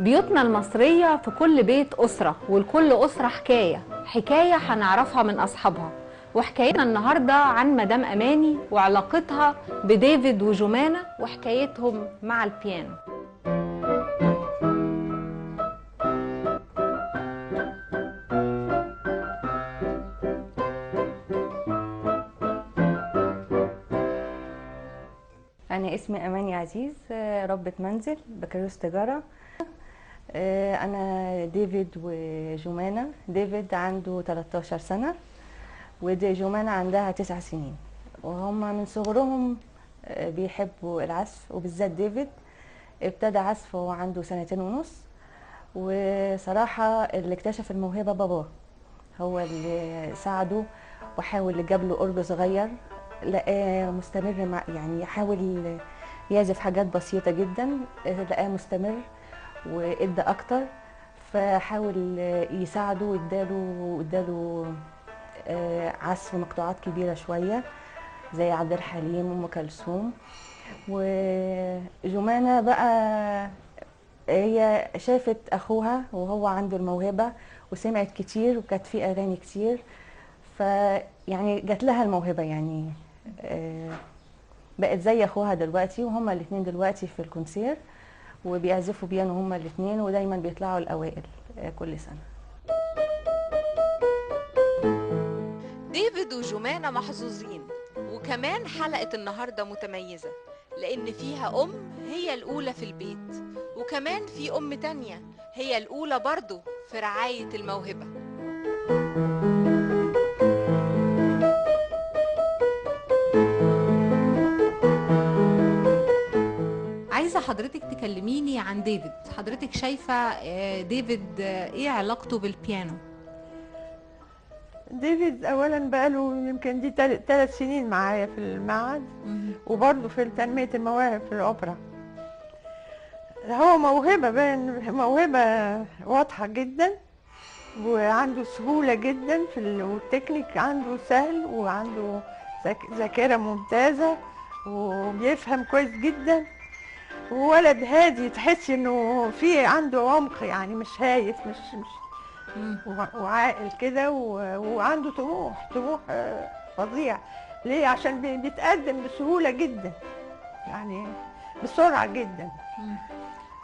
بيوتنا المصرية في كل بيت أسرة، ولكل أسرة حكاية هنعرفها من أصحابها. وحكايتنا النهاردة عن مدام أماني وعلاقتها بديفيد وجمانة وحكايتهم مع البيانو. أنا اسمي أماني عزيز، ربة منزل بكالوريوس تجارة. أنا ديفيد وجمانة. ديفيد عنده 13 سنة ودي جمانة عندها 9 سنين، وهم من صغرهم بيحبوا العزف، وبالذات ديفيد ابتدى عزف وهو عنده 2.5 سنين. وصراحة اللي اكتشف الموهبة باباه، هو اللي ساعده وحاول جاب له أورج صغير، لقاه مستمر مع يعني حاول يعزف حاجات بسيطة جدا، لقاه مستمر وادى اكتر، فحاول يساعده واداله عزف مقطوعات كبيرة شوية زي عبد الحليم وام كلثوم. وجمانة بقى هي شافت اخوها وهو عنده الموهبة وسمعت كتير وكانت في اغاني كتير، فيعني جات لها الموهبة، يعني بقت زي اخوها دلوقتي، وهما الاثنين دلوقتي في الكونسير وبيعزفوا بيانو هما الاثنين، ودايما بيطلعوا الاوائل كل سنة. ديفيد وجمانة محظوظين، وكمان حلقة النهاردة متميزة لأن فيها أم هي الأولى في البيت، وكمان في أم تانية هي الأولى برضو في رعاية الموهبة. عايزة حضرتك تكلميني عن ديفيد. حضرتك شايفة ديفيد ايه علاقته بالبيانو؟ ديفيد اولا بقاله يمكن دي 3 سنين معايا في المعهد، وبرضه في تنمية المواهب في الأوبرا. هو موهبة، باين موهبة واضحة جدا، وعنده سهولة جدا والتكنيك عنده سهل، وعنده ذاكرة ممتازة، وبيفهم كويس جدا، وولد هادي تحس انه في عنده عمق، يعني مش هايف، مش وعاقل كده، وعنده طموح فظيع. ليه؟ عشان بيتقدم بسهولة جدا، يعني بسرعة جدا.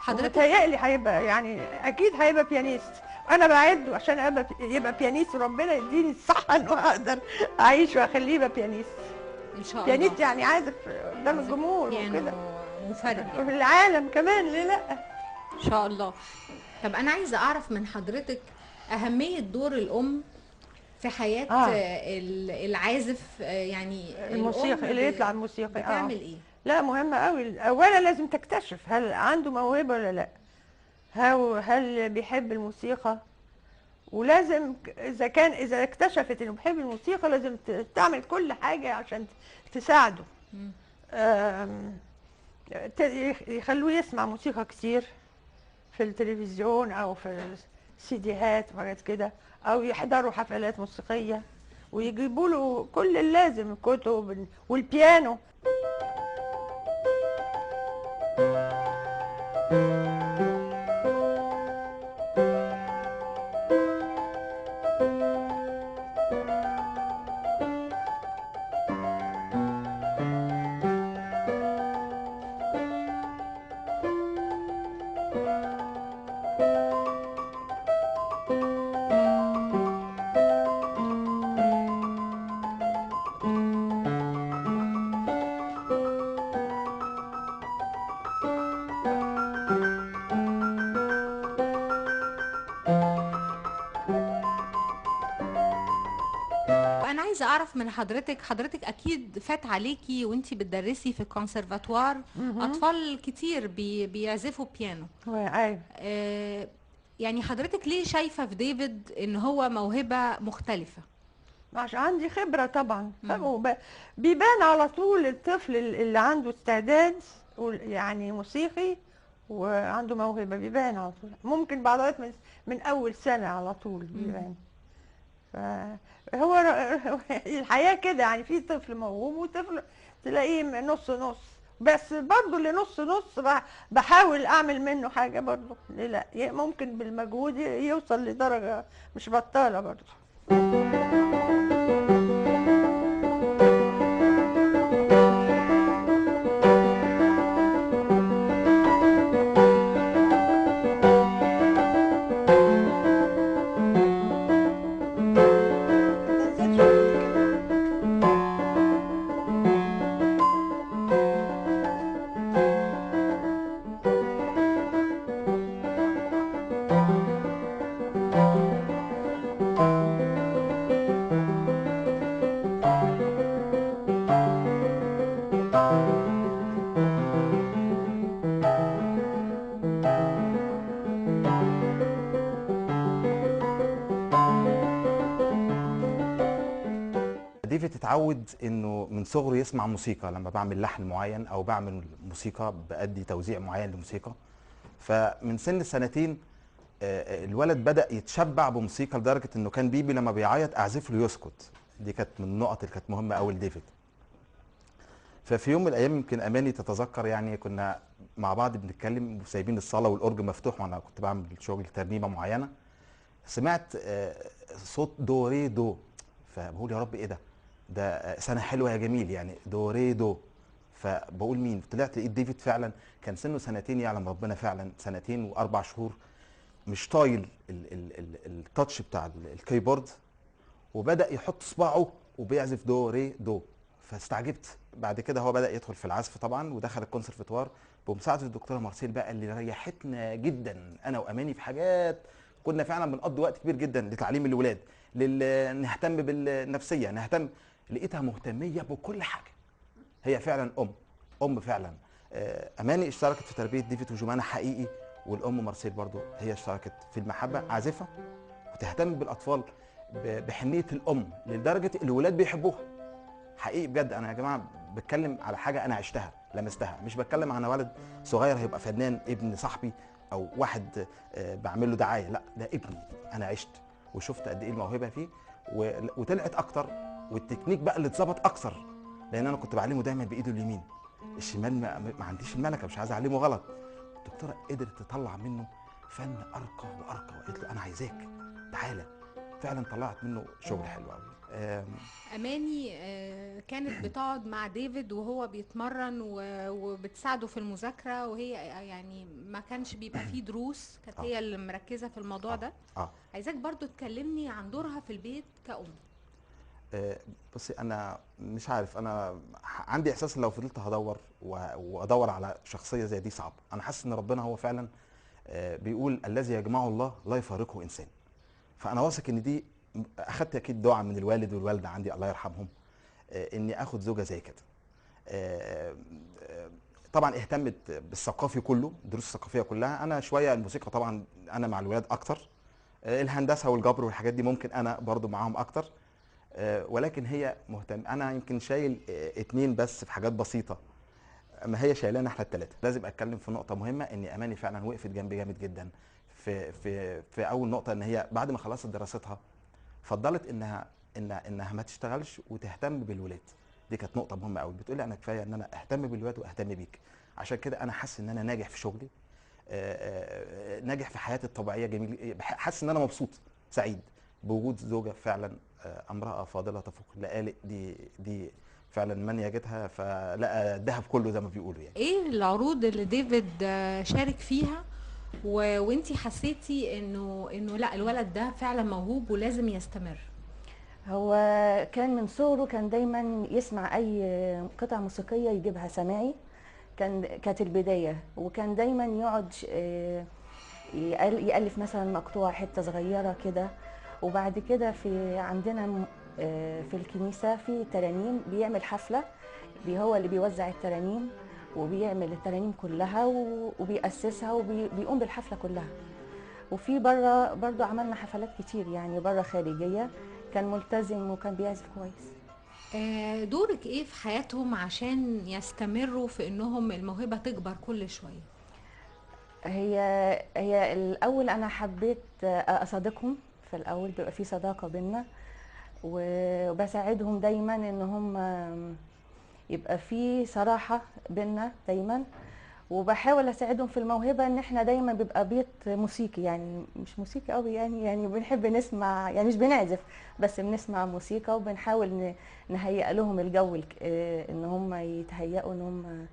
حضرتك متهيألي هيبقى، يعني أكيد هيبقى بيانيست، وأنا بعده عشان يبقى بيانيست، وربنا يديني الصحة إنه أقدر أعيش وأخليه يبقى بيانيست. ان شاء الله بيانيست يعني عازف قدام الجمهور وكده، منفرد يعني. وفي العالم كمان، ليه لأ؟ ان شاء الله. طب انا عايزه اعرف من حضرتك اهميه دور الام في حياه العازف، يعني الموسيقى اللي يطلع الموسيقى بتعمل ايه؟ لا، مهمة قوي. أولا لازم تكتشف هل عنده موهبة ولا لا، هل بيحب الموسيقى، ولازم إذا اكتشفت إنه بيحب الموسيقى لازم تعمل كل حاجة عشان تساعده. يخلوه يسمع موسيقى كتير في التلفزيون أو في السيديهات وحاجات كده، أو يحضروا حفلات موسيقية، ويجيبوا له كل اللازم، الكتب والبيانو. وانا عايزه اعرف من حضرتك اكيد فات عليكي وانتي بتدرسي في الكونسرفاتوار اطفال كتير بيعزفوا بيانو. ايوه. يعني حضرتك ليه شايفه في ديفيد ان هو موهبه مختلفه؟ عشان عندي خبرة طبعا. بيبان على طول الطفل اللي عنده استعداد يعني موسيقي وعنده موهبة، بيبان على طول، ممكن بعض من أول سنة على طول بيبان. فهو الحياة كده، يعني في طفل موهوب وطفل تلاقيه نص نص، بس برضه اللي نص نص بحاول اعمل منه حاجه برضه، ليه لا؟ ممكن بالمجهود يوصل لدرجه مش بطاله برضه. ديفيد اتعود انه من صغره يسمع موسيقى. لما بعمل لحن معين او بعمل موسيقى بأدي توزيع معين لموسيقى، فمن سن سنتين الولد بدأ يتشبع بموسيقى لدرجة انه كان بيبي لما بيعيط اعزف له يسكت. دي كانت من النقط اللي كانت مهمة قوي لديفيد. ففي يوم من الايام يمكن اماني تتذكر، يعني كنا مع بعض بنتكلم وسايبين الصالة والأورج مفتوح وانا كنت بعمل شغل ترنيمة معينة، سمعت صوت دو ري دو. فبقول يا رب ايه ده؟ ده سنه حلوه يا جميل، يعني دو ري دو. فبقول مين؟ طلعت لقيت ديفيد فعلا كان سنه سنتين، يعلم ربنا فعلا سنتين و4 شهور، مش طايل التاتش بتاع الكيبورد، وبدا يحط صباعه وبيعزف دو ري دو. فاستعجبت. بعد كده هو بدا يدخل في العزف طبعا ودخل الكونسرفتوار بمساعده الدكتوره مارسيل بقى، اللي ريحتنا جدا انا واماني في حاجات كنا فعلا بنقضي وقت كبير جدا لتعليم الولاد، نهتم بالنفسيه، نهتم. لقيتها مهتميه بكل حاجه. هي فعلا ام فعلا. اماني اشتركت في تربيه ديفيد وجمانه حقيقي، والام مارسيل برضو هي اشتركت في المحبه، عازفه وتهتم بالاطفال بحنيه الام لدرجه الولاد بيحبوها حقيقي بجد. انا يا جماعه بتكلم على حاجه انا عشتها لمستها، مش بتكلم عن ولد صغير هيبقى فنان ابن صاحبي او واحد بعمل له دعايه، لا ده ابني انا عشت وشفت قد ايه الموهبه فيه وطلعت اكتر، والتكنيك بقى اللي اتظبط اكثر، لان انا كنت بعلمه دايما بايده اليمين، الشمال ما عنديش الملكه، مش عايز اعلمه غلط. الدكتوره قدرت تطلع منه فن ارقى وارقى، وقالت له انا عايزاك تعالى. فعلا طلعت منه شغل حلو قوي. أماني كانت بتقعد مع ديفيد وهو بيتمرن وبتساعده في المذاكرة، وهي يعني ما كانش بيبقى فيه دروس، كانت هي اللي مركزة في الموضوع ده. عايزاك برضو تكلمني عن دورها في البيت كأم. بصي انا مش عارف، انا عندي احساس ان لو فضلت هدور وادور على شخصيه زي دي صعب. انا حاسس ان ربنا هو فعلا بيقول الذي يجمعه الله لا يفارقه انسان. فانا واثق ان دي اخدت اكيد دعاء من الوالد والوالده عندي الله يرحمهم، اني اخد زوجه زي كده. طبعا اهتمت بالثقافي كله، الدروس الثقافيه كلها. انا شويه الموسيقى طبعا انا مع الولاد اكتر، الهندسه والجبر والحاجات دي ممكن انا برضو معاهم اكتر، ولكن هي مهتم. انا يمكن شايل 2 بس في حاجات بسيطه، ما هي شايلانا احنا ال3. لازم اتكلم في نقطه مهمه، ان اماني فعلا وقفت جنبي جامد جدا في اول نقطه، ان هي بعد ما خلصت دراستها فضلت انها ما تشتغلش وتهتم بالولاد. دي كانت نقطه مهمه قوي. بتقولي انا كفايه ان انا اهتم بالولاد واهتم بيك، عشان كده انا حاسس ان انا ناجح في شغلي، ناجح في حياتي الطبيعيه، جميل، حاسس ان انا مبسوط سعيد بوجود زوجه فعلا امراه فاضله تفوق اللآلئ. دي فعلا من يجدها فلقى الذهب كله زي ما بيقولوا. يعني ايه العروض اللي ديفيد شارك فيها وانتي حسيتي انه لا الولد ده فعلا موهوب ولازم يستمر؟ هو كان من صغره كان دايما يسمع اي قطعه موسيقيه يجيبها سماعي، كانت البدايه. وكان دايما يقعد يألف مثلا مقطوعه حته صغيره كده. وبعد كده في عندنا في الكنيسه في ترانيم، بيعمل حفله، هو اللي بيوزع الترانيم وبيعمل الترانيم كلها وبيأسسها وبيقوم بالحفله كلها. وفي بره برضو عملنا حفلات كتير يعني بره خارجيه، كان ملتزم وكان بيعزف كويس. دورك ايه في حياتهم عشان يستمروا في انهم الموهبه تكبر كل شويه؟ هي الاول انا حبيت اصادقهم، في الاول بيبقى في صداقه بينا، وبساعدهم دايما ان هم يبقى في صراحة بينا دايما. وبحاول اساعدهم في الموهبة، ان احنا دايما بيبقى بيت موسيقي، يعني مش موسيقي قوي، يعني بنحب نسمع، يعني مش بنعزف بس بنسمع موسيقى، وبنحاول نهيئ لهم الجو ان هم يتهيئوا ان هم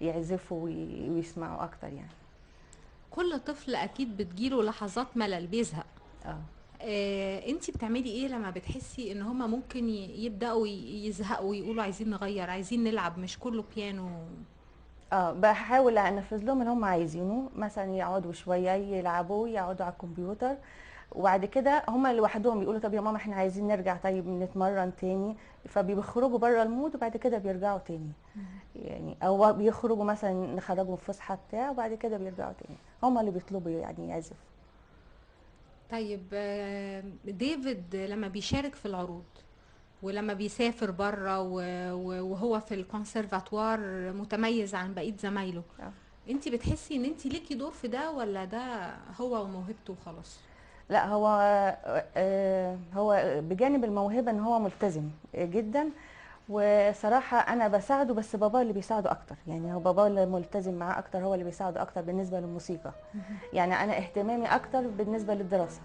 يعزفوا ويسمعوا اكتر يعني. كل طفل اكيد بتجيله لحظات ملل، بيزهق. اه انتي بتعملي ايه لما بتحسي ان هما ممكن يبداوا يزهقوا ويقولوا عايزين نغير، عايزين نلعب، مش كله بيانو؟ اه بحاول انفذ لهم اللي هم عايزينه، مثلا يقعدوا شويه يلعبوا، يقعدوا على الكمبيوتر، وبعد كده هم لوحدهم يقولوا طب يا ماما احنا عايزين نرجع طيب نتمرن تاني، فبيخرجوا بره المود وبعد كده بيرجعوا تاني. يعني او بيخرجوا مثلا نخرجهم في فسحه بتاع وبعد كده بيرجعوا تاني، هم اللي بيطلبوا يعني يعزفوا. طيب ديفيد لما بيشارك في العروض ولما بيسافر بره وهو في الكونسرفاتوار متميز عن بقية زمايله، آه. انتي بتحسي ان انتي ليكي دور في ده، ولا ده هو وموهبته وخلاص؟ لا هو بجانب الموهبه ان هو ملتزم جدا، وصراحة أنا بساعده، بس بابا اللي بيساعده أكتر، يعني هو بابا اللي ملتزم معاه أكتر، هو اللي بيساعده أكتر بالنسبة للموسيقى. يعني أنا اهتمامي أكتر بالنسبة للدراسة.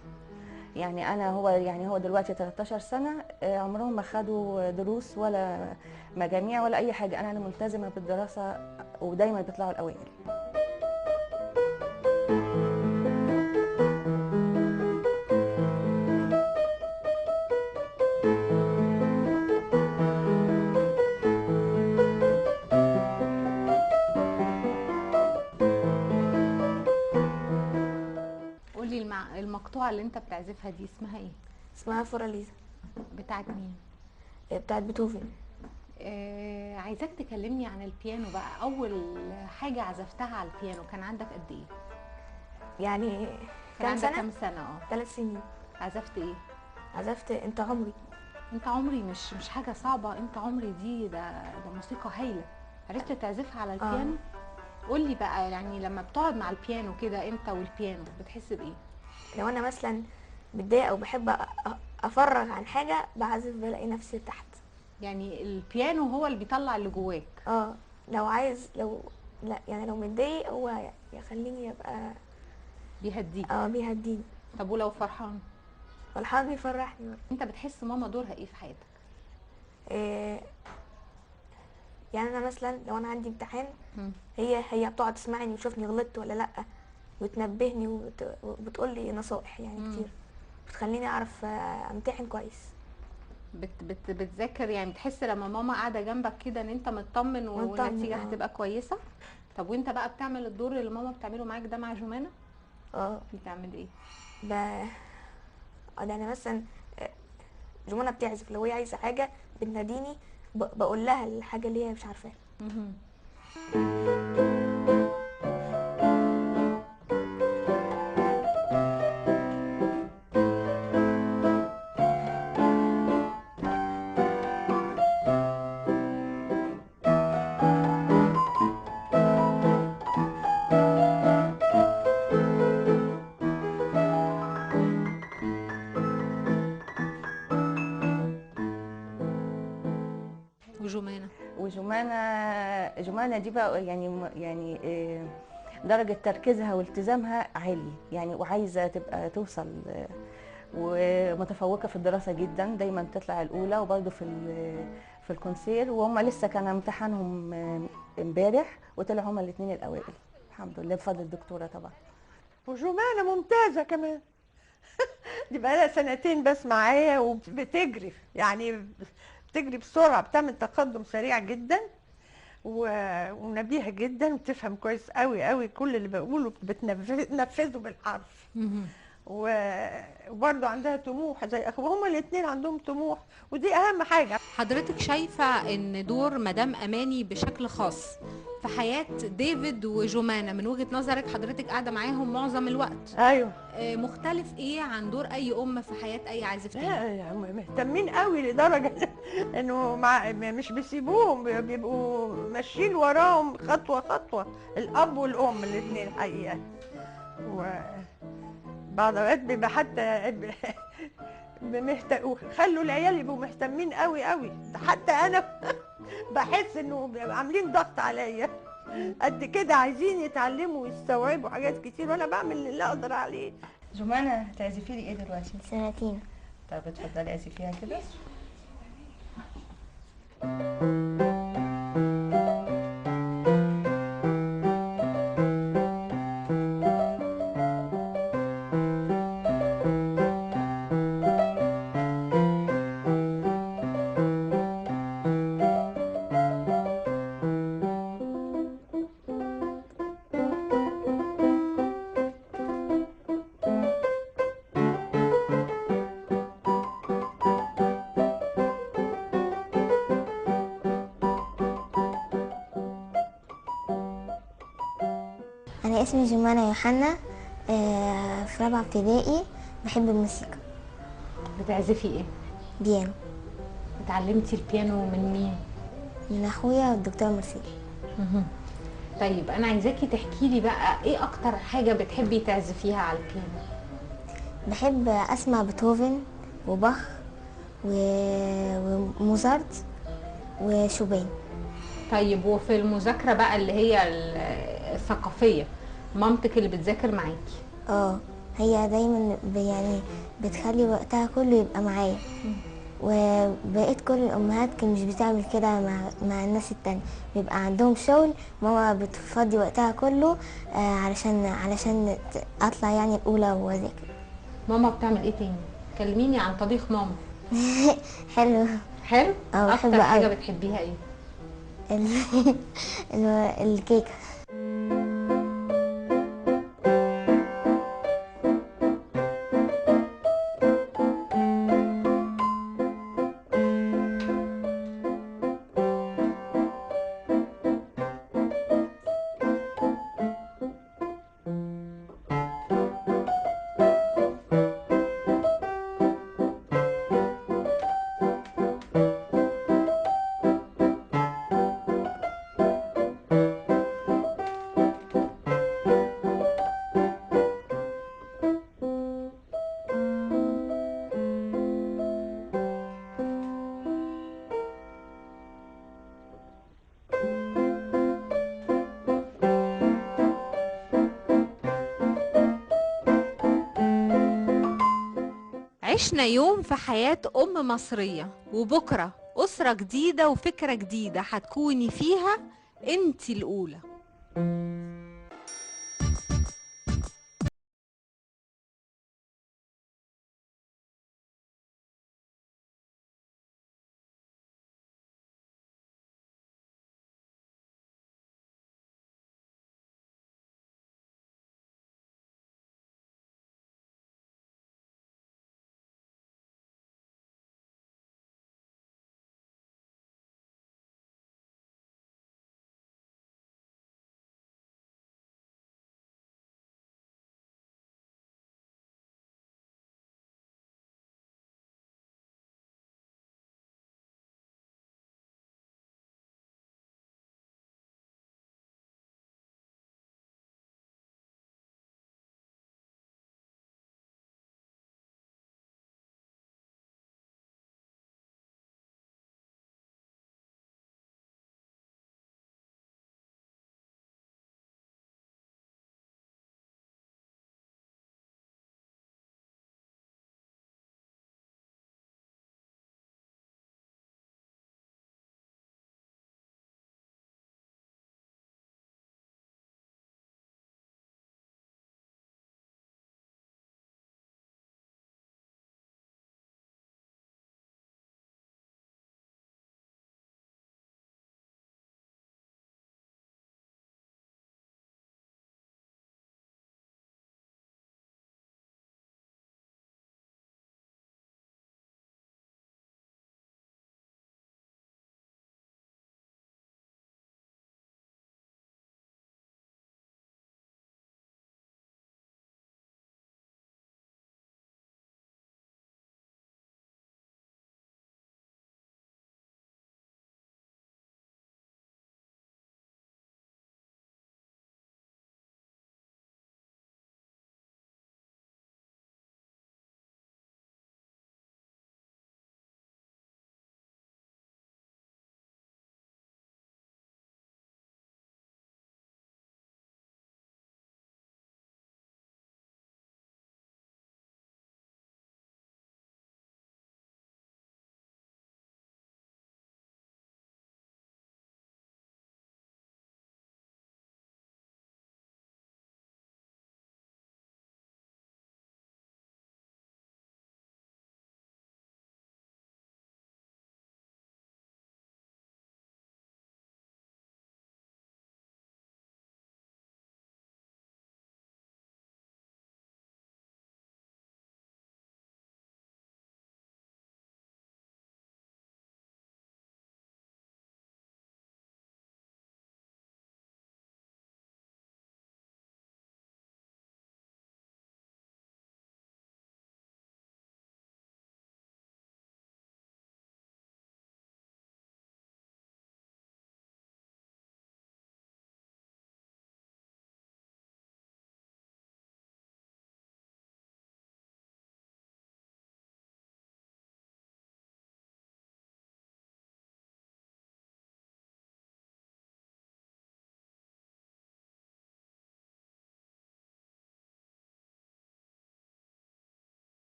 يعني أنا هو دلوقتي 13 سنة، عمرهم ما خدوا دروس ولا مجاميع ولا أي حاجة، أنا اللي ملتزمة بالدراسة ودايما بيطلعوا الأوائل. قولي المقطوعة اللي انت بتعزفها دي اسمها ايه؟ اسمها فوراليزا. بتاعت مين؟ بتاعت بيتهوفن. عايزاك تكلمني عن البيانو بقى. اول حاجة عزفتها على البيانو كان عندك قد ايه؟ يعني كان عندك كام سنة؟ سنة؟ 3 سنين. عزفت ايه؟ عزفت انت عمري. انت عمري مش حاجة صعبة، انت عمري دي ده موسيقى هايلة. عرفت تعزفها على البيانو؟ قولي بقى، يعني لما بتقعد مع البيانو كده انت والبيانو بتحس بايه؟ لو انا مثلا متضايقه او بحب افرغ عن حاجه بعزف بلاقي نفسي تحت. يعني البيانو هو اللي بيطلع اللي جواك. لو عايز، لا يعني لو متضايق هو يخليني ابقى بيهديك. بيهديني. طب ولو فرحان؟ فرحان بيفرحني برضه. انت بتحس ماما دورها ايه في حياتك؟ يعني انا مثلا لو انا عندي امتحان، هي بتقعد تسمعني وتشوفني غلطت ولا لا، وتنبهني وبتقول لي نصائح يعني كتير بتخليني اعرف امتحن كويس. بتذاكر يعني، بتحس لما ماما قاعده جنبك كده ان انت مطمن والنتيجه هتبقى كويسه؟ طب وانت بقى بتعمل الدور اللي ماما بتعمله معاك ده مع جمانة؟ بتعمل ايه؟ يعني مثلا جمانة بتعزف، لو هي عايزه حاجه بتناديني بقول لها الحاجه اللي هي مش عارفاها. جمانة دي بقى يعني درجة تركيزها والتزامها عالي يعني، وعايزة تبقى توصل، ومتفوقة في الدراسة جدا، دايما بتطلع الأولى، وبرضه في الكونسير، وهم لسه كان امتحانهم امبارح وطلعوا هما الاثنين الأوائل الحمد لله بفضل الدكتورة طبعا. وجمانة ممتازة كمان. دي بقى لها سنتين بس معايا وبتجري، يعني بتجري بسرعة، بتعمل تقدم سريع جدا ونبيهة جدا، وبتفهم كويس قوي قوي كل اللي بقوله بتنفذه بالحرف. وبرضه عندها طموح زي اخوها، هما الاثنين عندهم طموح، ودي اهم حاجه. حضرتك شايفه ان دور مدام اماني بشكل خاص في حياه ديفيد وجمانة، من وجهه نظرك حضرتك قاعده معاهم معظم الوقت، ايوه، مختلف ايه عن دور اي ام في حياه اي عازف تاني؟ يعني مهتمين قوي لدرجه انه مش بيسيبوهم، بيبقوا ماشيين وراهم خطوه خطوه، الاب والام الاثنين حقيقه. وبعض اوقات بيبقى حتى خلوا العيال يبقوا مهتمين قوي قوي، حتى انا بحس انه عاملين ضغط عليا قد كده، عايزين يتعلموا ويستوعبوا حاجات كتير، وانا بعمل اللي اقدر عليه. جمانة هتعزفي لي ايه دلوقتي؟ سنتين. طب اتفضلي اعزفيها كده. أنا اسمي جمانة يوحنا، في رابعة ابتدائي، بحب الموسيقى. بتعزفي ايه؟ بيانو. اتعلمتي البيانو من مين؟ من أخويا والدكتور مرسيل. طيب انا عايزاكي تحكي لي بقى ايه اكتر حاجه بتحبي تعزفيها على البيانو؟ بحب أسمع بيتهوفن وباخ وموزارت وشوبان. طيب وفي المذاكره بقى اللي هي الثقافيه، مامتك اللي بتذاكر معاكي؟ هي دايما يعني بتخلي وقتها كله يبقى معايا، وبقيت كل الامهات كان مش بتعمل كده مع الناس التانية، بيبقى عندهم شغل، ماما بتفضي وقتها كله علشان اطلع يعني الاولى واذاكر. ماما بتعمل ايه تاني؟ كلميني عن طبيخ ماما. حلو. حلو؟ بحب اكتر حاجه أوي. بتحبيها ايه؟ الكيكه. عشنا يوم في حياة أم مصرية، وبكرة أسرة جديدة وفكرة جديدة هتكوني فيها أنتي الأولى.